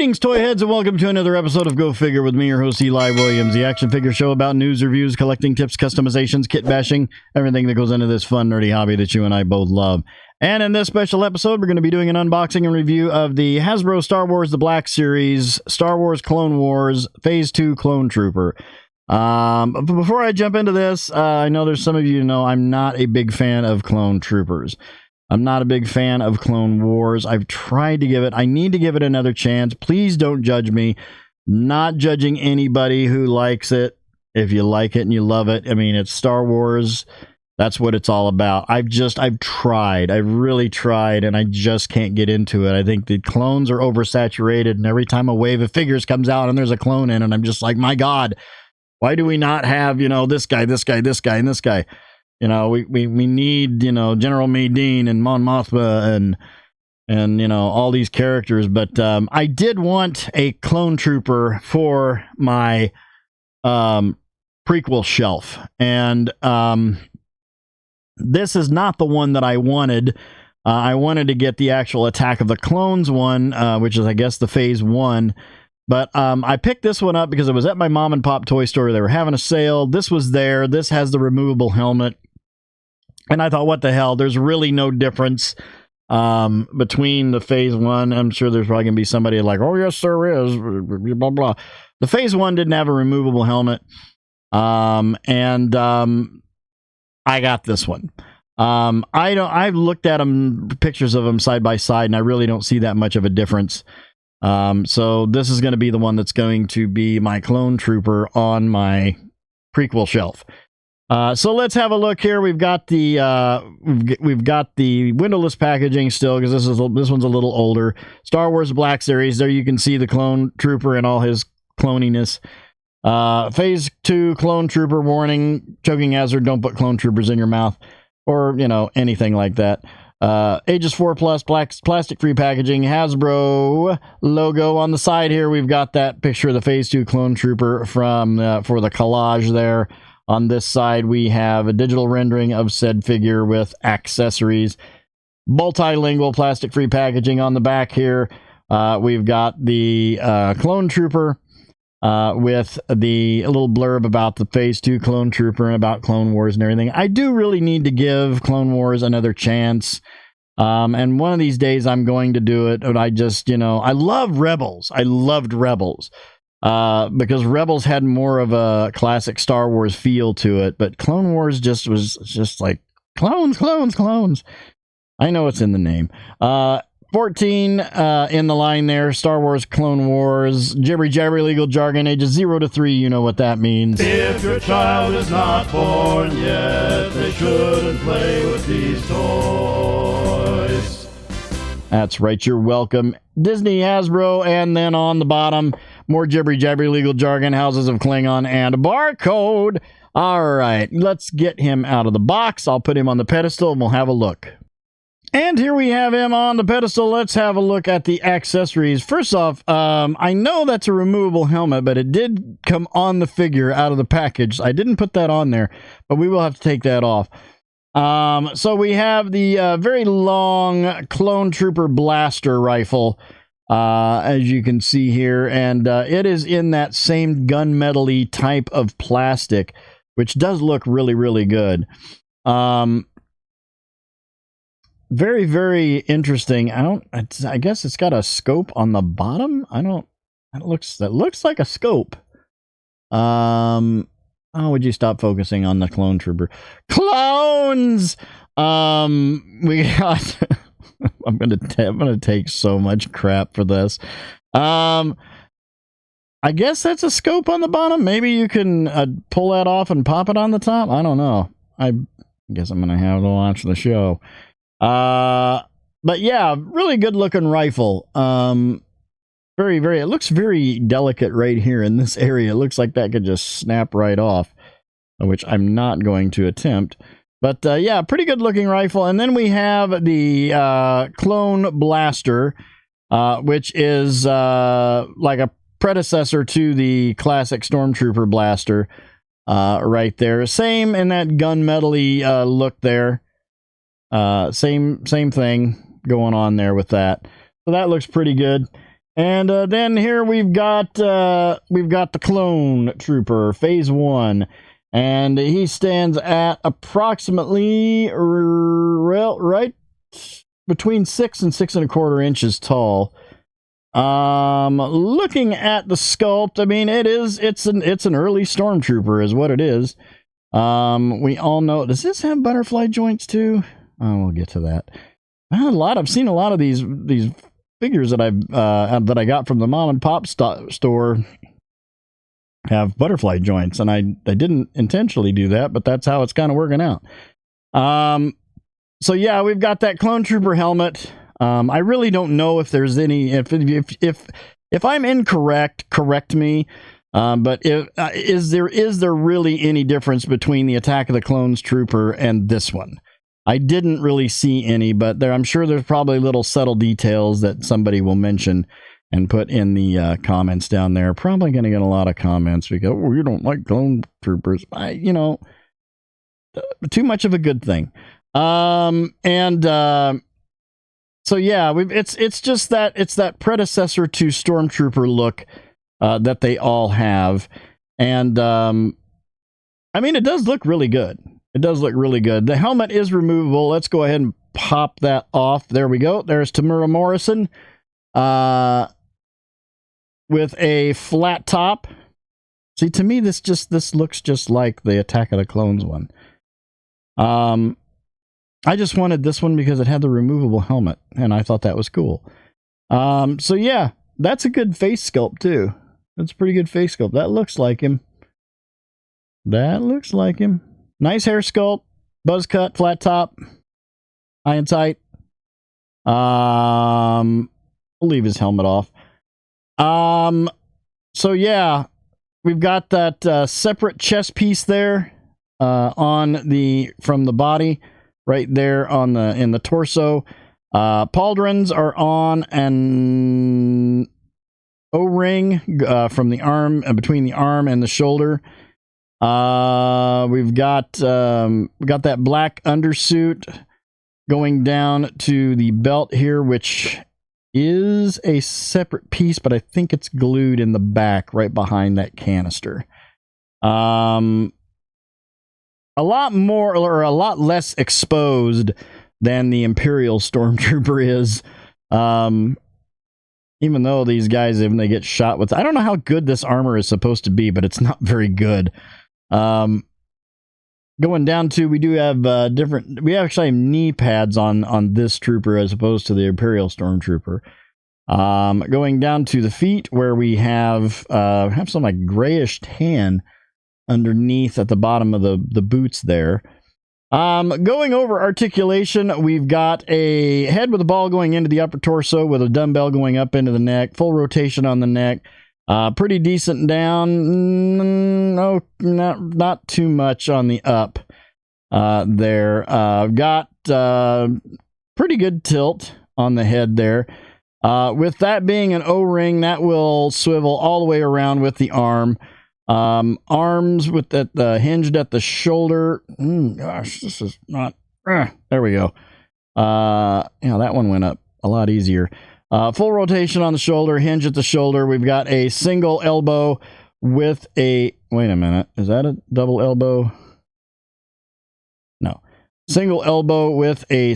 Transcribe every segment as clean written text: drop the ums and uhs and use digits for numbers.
Greetings, toy heads, and welcome to another episode of Go Figure with me, your host, Eli Williams, the action figure show about news, reviews, collecting tips, customizations, kit bashing, everything that goes into this fun, nerdy hobby that you and I both love. And in this special episode, we're going to be doing an unboxing and review of the Hasbro Star Wars The Black Series, Star Wars Clone Wars, Phase 2 Clone Trooper. But before I jump into this, I know there's some of you who know I'm not a big fan of Clone Troopers. I'm not a big fan of Clone Wars. I've tried to give it. I need to give it another chance. Please don't judge me. Not judging anybody who likes it. If you like it and you love it, I mean, it's Star Wars. That's what it's all about. I've tried. I've really tried, and I just can't get into it. I think the clones are oversaturated, and every time a wave of figures comes out and there's a clone in, and I'm just like, my God, why do we not have, you know, this guy, this guy, this guy, and this guy? You know, we need, you know, General Madine and Mon Mothma and you know, all these characters. But I did want a clone trooper for my prequel shelf. And this is not the one that I wanted. I wanted to get the actual Attack of the Clones one, which is, I guess, the Phase 1. But I picked this one up because it was at my mom and pop toy store. They were having a sale. This was there. This has the removable helmet. And I thought, what the hell? There's really no difference between the Phase 1. I'm sure there's probably going to be somebody like, oh, yes, there is. Blah, blah. The Phase 1 didn't have a removable helmet. I got this one. I've looked at them, pictures of them side by side, and I really don't see that much of a difference. So this is going to be the one that's going to be my clone trooper on my prequel shelf. So let's have a look here. We've got the windowless packaging still, because this one's a little older. Star Wars Black Series. There you can see the clone trooper and all his cloniness. Phase 2 clone trooper warning, choking hazard. Don't put clone troopers in your mouth, or you know, anything like that. Ages 4+, plastic free packaging, Hasbro logo on the side here. We've got that picture of the Phase 2 clone trooper from for the collage there. On this side, we have a digital rendering of said figure with accessories. Multilingual plastic-free packaging on the back here. We've got the clone trooper with the little blurb about the Phase 2 clone trooper and about Clone Wars and everything. I do really need to give Clone Wars another chance. And one of these days I'm going to do it. And I just, you know, I love Rebels. I loved Rebels. Because Rebels had more of a classic Star Wars feel to it, but Clone Wars was just like clones. I know it's in the name. 14 in the line there. Star Wars Clone Wars. Jibbery jabbery legal jargon. Ages 0 to 3. You know what that means. If your child is not born yet, they shouldn't play with these toys. That's right. You're welcome. Disney, Hasbro, and then on the bottom, more jibbery jabbery legal jargon, Houses of Klingon, and barcode. All right, let's get him out of the box. I'll put him on the pedestal and we'll have a look. And here we have him on the pedestal. Let's have a look at the accessories. First off, I know that's a removable helmet, but it did come on the figure out of the package. I didn't put that on there, but we will have to take that off. So we have the very long Clone Trooper blaster rifle, as you can see here, and it is in that same gunmetal-y type of plastic, which does look really, really good. Very, very interesting. I guess it's got a scope on the bottom. That looks like a scope. Oh, would you stop focusing on the clone trooper? Clones! We got... I'm gonna take so much crap for this. I guess that's a scope on the bottom. Maybe you can pull that off and pop it on the top. I don't know. I guess I'm gonna have to watch the show. But yeah, really good looking rifle. Very, very, it looks very delicate right here in this area. It looks like that could just snap right off, which I'm not going to attempt. But yeah, pretty good looking rifle. And then we have the Clone Blaster, which is like a predecessor to the classic Stormtrooper Blaster right there. Same in that gunmetal-y look there. Same thing going on there with that. So that looks pretty good. And then here we've got the Clone Trooper Phase 1, and he stands at approximately right between 6 and 6¼ inches tall. Looking at the sculpt, I mean, it's an early Stormtrooper is what it is. We all know. Does this have butterfly joints too? Oh, we'll get to that. I've seen a lot of these figures that I got from the mom and pop store have butterfly joints, and I didn't intentionally do that, but that's how it's kind of working out. So yeah, we've got that Clone Trooper helmet. I really don't know if there's any. If I'm incorrect, correct me. But is there really any difference between the Attack of the Clones Trooper and this one? I didn't really see any, but I'm sure there's probably little subtle details that somebody will mention and put in the comments down there. Probably going to get a lot of comments because, oh, you don't like Clone Troopers. Too much of a good thing. So yeah, it's just that it's that predecessor to Stormtrooper look that they all have, and I mean, it does look really good. It does look really good. The helmet is removable. Let's go ahead and pop that off. There we go. There's Temuera Morrison with a flat top. See, to me, this looks just like the Attack of the Clones one. I just wanted this one because it had the removable helmet, and I thought that was cool. So yeah, that's a good face sculpt too. That's a pretty good face sculpt. That looks like him. That looks like him. Nice hair sculpt, buzz cut, flat top, high and tight. We'll leave his helmet off. So yeah, we've got that separate chest piece there from the body, right there in the torso. Pauldrons are on an O-ring from the arm, between the arm and the shoulder. We've got that black undersuit going down to the belt here, which is a separate piece, but I think it's glued in the back right behind that canister. A lot more, or a lot less exposed than the Imperial Stormtrooper is. Even though these guys, when they get shot with, I don't know how good this armor is supposed to be, but it's not very good. Going down to, we do have we actually have knee pads on this trooper as opposed to the Imperial Stormtrooper. Going down to the feet, where we have some like grayish tan underneath at the bottom of the boots there. Going over articulation, we've got a head with a ball going into the upper torso with a dumbbell going up into the neck, full rotation on the neck. Pretty decent down. No, not too much on the up there. Got pretty good tilt on the head there. With that being an O-ring, that will swivel all the way around with the arm. Arms with that hinged at the shoulder. Gosh, this is not. There we go. That one went up a lot easier. Full rotation on the shoulder, hinge at the shoulder. We've got a single elbow with a. Wait a minute. Is that a double elbow? No. Single elbow with a.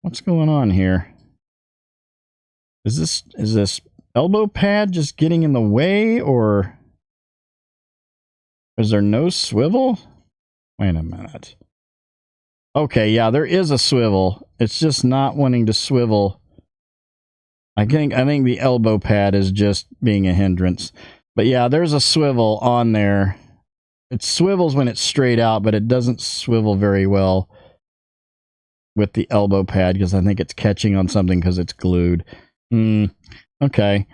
What's going on here? Is this elbow pad just getting in the way, or is there no swivel? Wait a minute. Okay, yeah, there is a swivel. It's just not wanting to swivel. I think the elbow pad is just being a hindrance. But yeah, there's a swivel on there. It swivels when it's straight out, but it doesn't swivel very well with the elbow pad because I think it's catching on something because it's glued. Okay.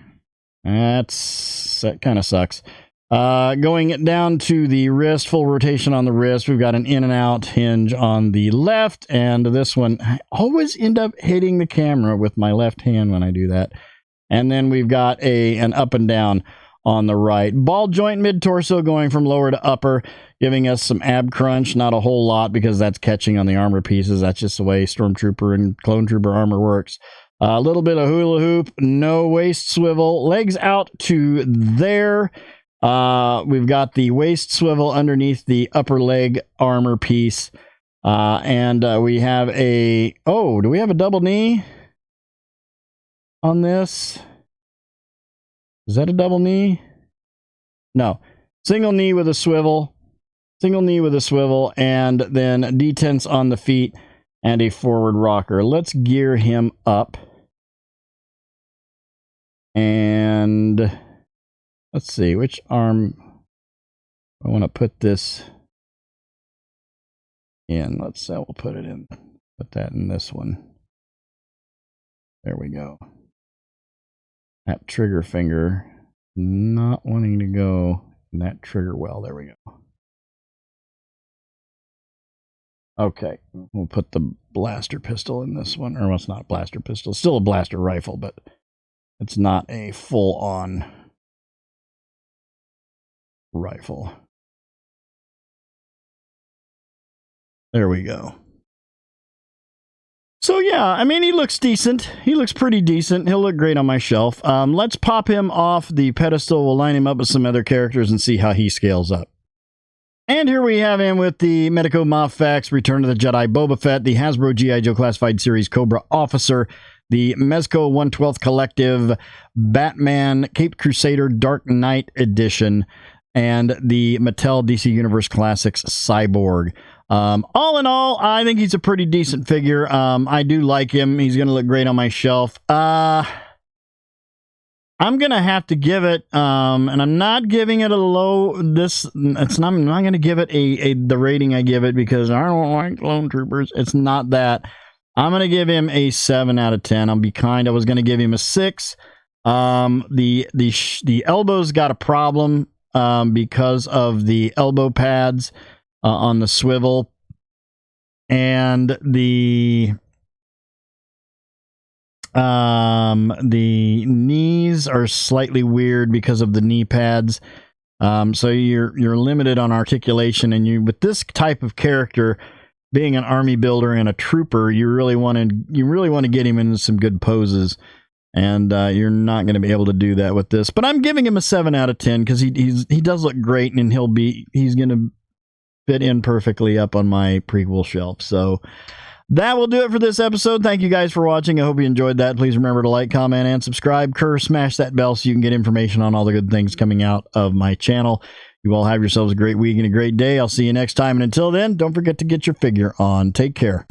That kind of sucks. Going down to the wrist, full rotation on the wrist. We've got an in and out hinge on the left, and this one, I always end up hitting the camera with my left hand when I do that. And then we've got an up and down on the right. Ball joint mid-torso going from lower to upper, giving us some ab crunch. Not a whole lot because that's catching on the armor pieces. That's just the way Stormtrooper and Clone Trooper armor works. A little bit of hula hoop, no waist swivel, legs out to there. We've got the waist swivel underneath the upper leg armor piece. And we have a... Oh, do we have a double knee on this? Is that a double knee? No. Single knee with a swivel. Single knee with a swivel. And then detents on the feet and a forward rocker. Let's gear him up. And let's see, which arm I want to put this in. Let's say we'll put it in, put that in this one. There we go. That trigger finger not wanting to go in that trigger well. There we go. Okay, we'll put the blaster pistol in this one. Or well, it's not a blaster pistol. It's still a blaster rifle, but it's not a full-on rifle. There we go. So yeah, I mean, he looks decent. He looks pretty decent. He'll look great on my shelf. Let's pop him off the pedestal. We'll line him up with some other characters and see how he scales up. And here we have him with the Medico mafex, Return of the Jedi Boba Fett, the Hasbro G.I. Joe Classified Series Cobra Officer, the Mezco 1/12 Collective Batman Caped Crusader Dark Knight Edition, and the Mattel DC Universe Classics Cyborg. All in all, I think he's a pretty decent figure. I do like him. He's going to look great on my shelf. I'm going to have to give it, and I'm not giving it a low, I'm not going to give it the rating I give it because I don't like clone troopers. It's not that. I'm going to give him a 7 out of 10. I'll be kind. I was going to give him a 6. The elbow's got a problem because of the elbow pads on the swivel, and the knees are slightly weird because of the knee pads. So you're limited on articulation, and with this type of character, being an army builder and a trooper, you really want to get him into some good poses, and you're not going to be able to do that with this. But I'm giving him a 7 out of 10 because he does look great, and he's going to fit in perfectly up on my prequel shelf. So that will do it for this episode. Thank you guys for watching. I hope you enjoyed that. Please remember to like, comment, and subscribe. Smash that bell so you can get information on all the good things coming out of my channel. You all have yourselves a great week and a great day. I'll see you next time. And until then, don't forget to get your figure on. Take care.